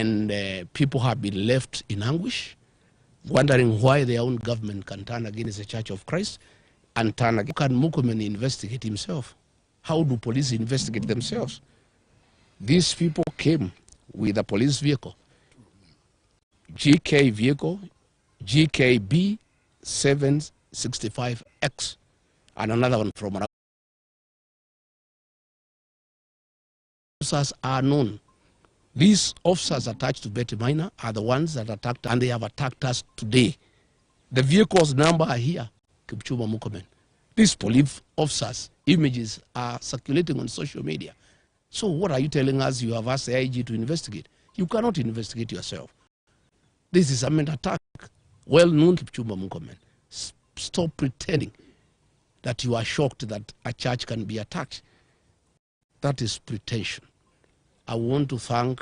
And people have been left in anguish, wondering why their own government can turn against the Church of Christ and turn against. Can Murkomen investigate himself? How do police investigate themselves? These people came with a police vehicle, GK vehicle, GKB 765X, and another one from another. Officers are known. These officers attached to Betty Minor are the ones that attacked, and they have attacked us today. The vehicle's number are here, Kipchumba Murkomen. These police officers' images are circulating on social media. So what are you telling us? You have asked the IG to investigate. You cannot investigate yourself. This is an attack. Well-known Kipchumba Murkomen. Stop pretending that you are shocked that a church can be attacked. That is pretension. I want to thank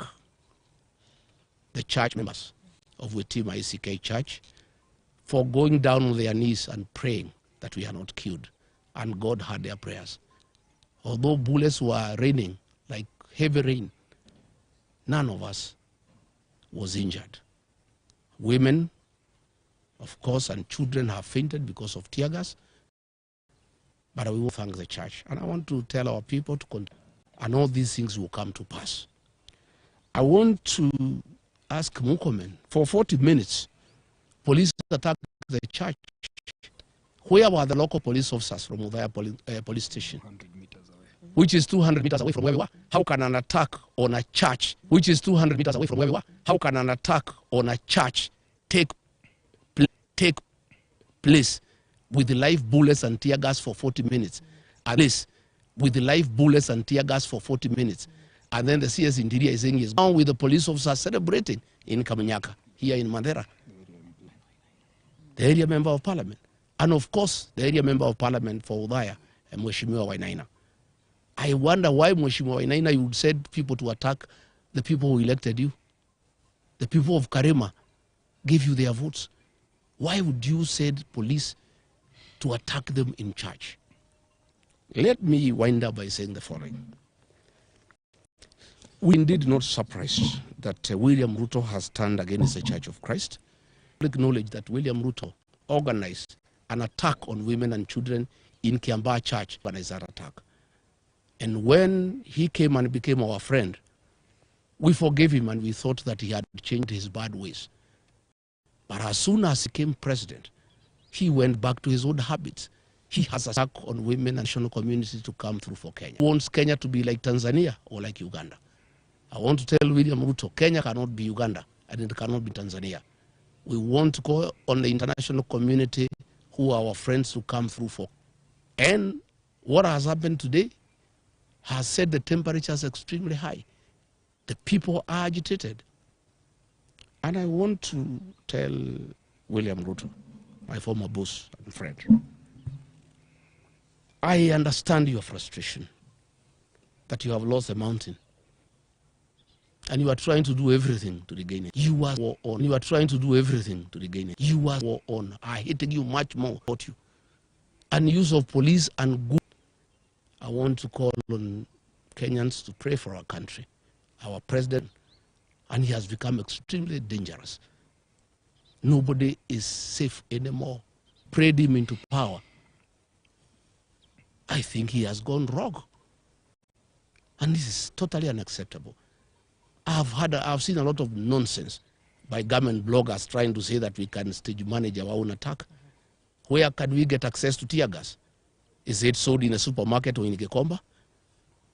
the church members of Wetima ICK Church for going down on their knees and praying that we are not killed. And God heard their prayers. Although bullets were raining like heavy rain, none of us was injured. Women, of course, and children have fainted because of tear gas. But we will thank the church. And I want to tell our people to continue. And all these things will come to pass. I want to ask Murkomen, for 40 minutes, police attacked the church. Where were the local police officers from Udaya police station? 200 meters away. Which is 200 meters away from where we were. How can an attack on a church, which is 200 meters away from where we were, how can an attack on a church take place with the live bullets and tear gas for 40 minutes? At least with the live bullets and tear gas for 40 minutes. And then the CS Interior is saying he's gone with the police officers celebrating in Kamanyaka, here in Mandera. The area member of parliament. And of course, the area member of parliament for Udaya, Mheshimiwa Wainaina. I wonder why, Mheshimiwa Wainaina, you said people to attack the people who elected you. The people of Karema gave you their votes. Why would you send police to attack them in church? Let me wind up by saying the following. We indeed not surprised that William Ruto has turned against the Church of Christ. We acknowledge that William Ruto organized an attack on women and children in Kiambaa Church, organized that attack. And when he came and became our friend, we forgave him and we thought that he had changed his bad ways. But as soon as he became president, he went back to his old habits. He has an attack on women and national community to come through for Kenya. He wants Kenya to be like Tanzania or like Uganda. I want to tell William Ruto, Kenya cannot be Uganda and it cannot be Tanzania. We want to call on the international community who are our friends to come through for. And what has happened today has set the temperatures extremely high. The people are agitated. And I want to tell William Ruto, my former boss and friend, I understand your frustration that you have lost the mountain and you are trying to do everything to regain it. You are war on. You are trying to do everything to regain it. You are war on. I hated you much more about you. And use of police and good. I want to call on Kenyans to pray for our country, our president, and he has become extremely dangerous. Nobody is safe anymore. Prayed him into power. I think he has gone wrong. And this is totally unacceptable. I've seen a lot of nonsense by government bloggers trying to say that we can stage manage our own attack. Where can we get access to tear gas? Is it sold in a supermarket or in Gikomba?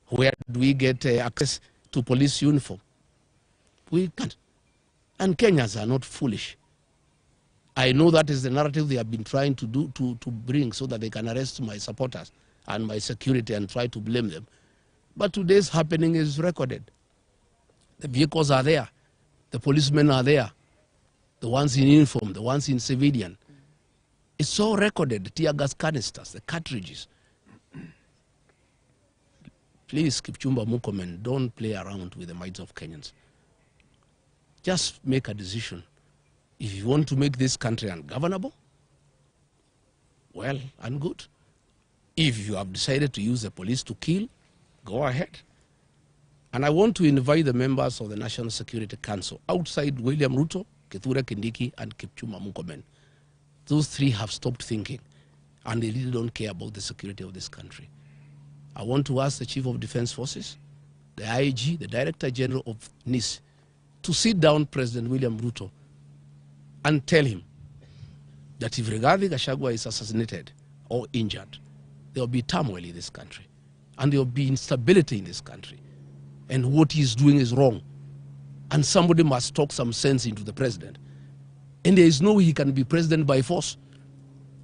Where do we get access to police uniform? We can't. And Kenyans are not foolish. I know that is the narrative they have been trying to do to bring so that they can arrest my supporters and my security and try to blame them. But today's happening is recorded. The vehicles are there. The policemen are there. The ones in uniform, the ones in civilian. It's all recorded, the tear gas canisters, the cartridges. Please, Kipchumba Murkomen, don't play around with the minds of Kenyans. Just make a decision. If you want to make this country ungovernable, well and good. If you have decided to use the police to kill, go ahead. And I want to invite the members of the National Security Council outside William Ruto, Kithure Kindiki, and Kipchumba Murkomen. Those three have stopped thinking, and they really don't care about the security of this country. I want to ask the Chief of Defense Forces, the IG, the Director General of NIS, to sit down President William Ruto and tell him that if Rigathi Gachagua is assassinated or injured, there will be turmoil in this country, and there will be instability in this country. And what he's doing is wrong. And somebody must talk some sense into the president. And there is no way he can be president by force.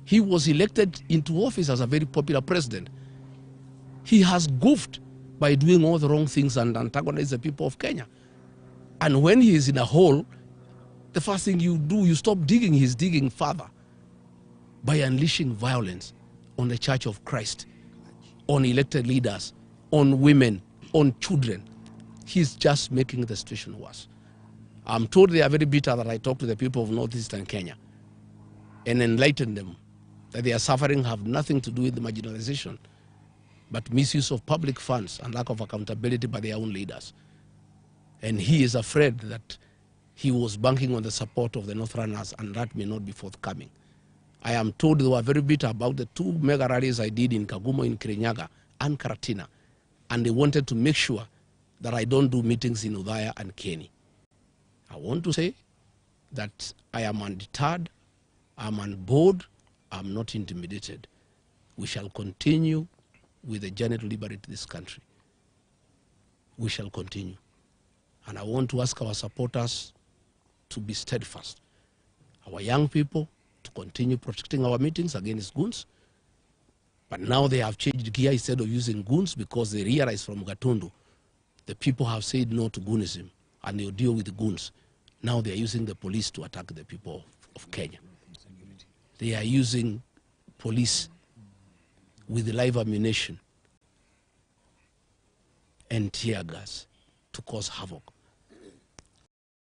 He was elected into office as a very popular president. He has goofed by doing all the wrong things and antagonized the people of Kenya. And when he is in a hole, the first thing you do, you stop digging. He's digging further by unleashing violence on the Church of Christ, on elected leaders, on women, on children. He's just making the situation worse. I'm told they are very bitter that I talk to the people of northeastern Kenya and enlighten them that their suffering have nothing to do with the marginalization, but misuse of public funds and lack of accountability by their own leaders. And he is afraid that he was banking on the support of the Northerners, and that may not be forthcoming. I am told they were very bitter about the 2 mega rallies I did in Kagumo, in Kirinyaga, and Karatina, and they wanted to make sure that I don't do meetings in Udhaya and Keni. I want to say that I am undeterred, I'm on board, I'm not intimidated. We shall continue with the journey to liberate this country. We shall continue. And I want to ask our supporters to be steadfast. Our young people to continue protecting our meetings against goons. But now they have changed gear. Instead of using goons, because they realize from Gatundu, the people have said no to goonism, and they'll deal with the goons. Now they are using the police to attack the people of Kenya. They are using police with live ammunition and tear gas to cause havoc.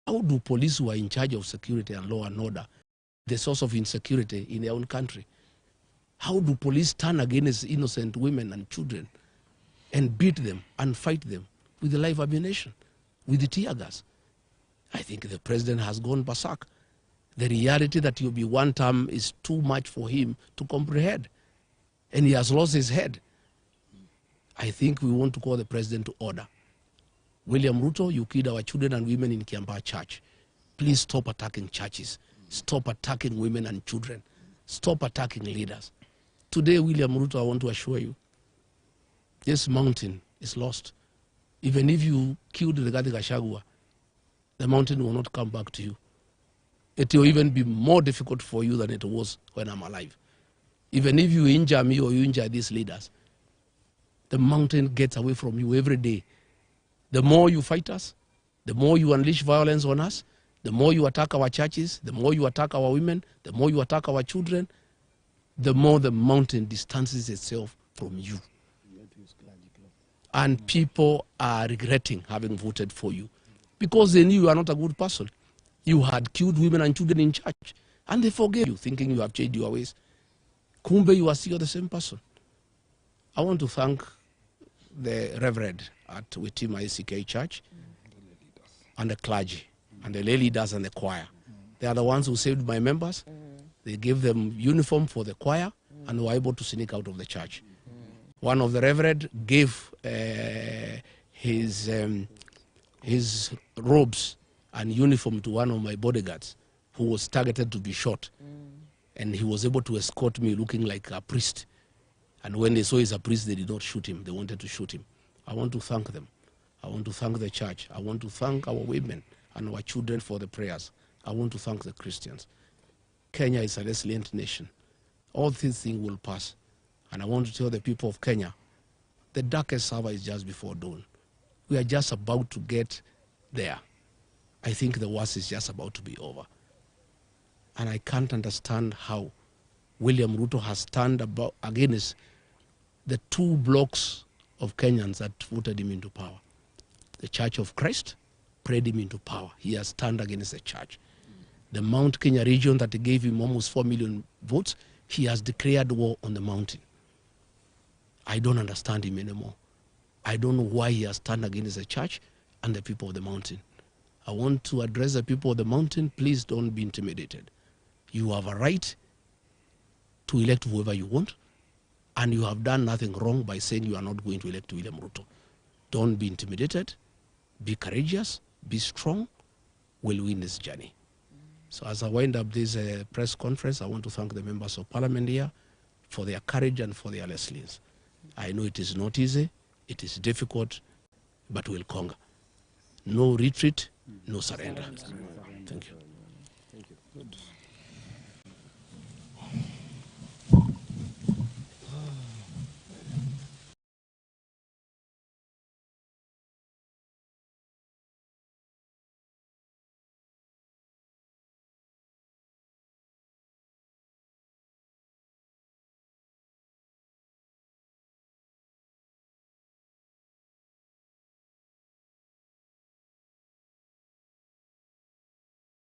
How do police who are in charge of security and law and order the source of insecurity in their own country? How do police turn against innocent women and children and beat them and fight them with the live ammunition, with the tear gas? I think the president has gone berserk. The reality that he'll be one term is too much for him to comprehend, and he has lost his head. I think we want to call the president to order. William Ruto, you killed our children and women in Kiambaa Church. Please stop attacking churches. Stop attacking women and children. Stop attacking leaders. Today, William Ruto, I want to assure you, this mountain is lost. Even if you killed Rigathi Gachagua, the mountain will not come back to you. It will even be more difficult for you than it was when I'm alive. Even if you injure me or you injure these leaders, the mountain gets away from you every day. The more you fight us, the more you unleash violence on us, the more you attack our churches, the more you attack our women, the more you attack our children, the more the mountain distances itself from you. And people are regretting having voted for you because they knew you are not a good person. You had killed women and children in church, and they forgave you, thinking you have changed your ways. Kumbe, you are still the same person. I want to thank the Reverend at Witima ACK Church and the clergy and the lay leaders and the choir. They are the ones who saved my members. They gave them uniform for the choir and were able to sneak out of the church. One of the Reverend gave his robes and uniform to one of my bodyguards who was targeted to be shot. And he was able to escort me looking like a priest. And when they saw he's a priest, they did not shoot him. They wanted to shoot him. I want to thank them. I want to thank the church. I want to thank our women and our children for the prayers. I want to thank the Christians. Kenya is a resilient nation. All these things will pass. And I want to tell the people of Kenya, the darkest hour is just before dawn. We are just about to get there. I think the worst is just about to be over. And I can't understand how William Ruto has turned against the 2 blocks of Kenyans that voted him into power. The Church of Christ prayed him into power. He has turned against the church. The Mount Kenya region that gave him almost 4 million votes, he has declared war on the mountain. I don't understand him anymore. I don't know why he has turned against the church and the people of the mountain. I want to address the people of the mountain. Please don't be intimidated. You have a right to elect whoever you want, and you have done nothing wrong by saying you are not going to elect William Ruto. Don't be intimidated. Be courageous. Be strong. We'll win this journey. So as I wind up this press conference, I want to thank the members of parliament here for their courage and for their lessons. I know it is not easy. It is difficult, but we'll conquer. No retreat, no surrender. Thank you. Thank you. Good.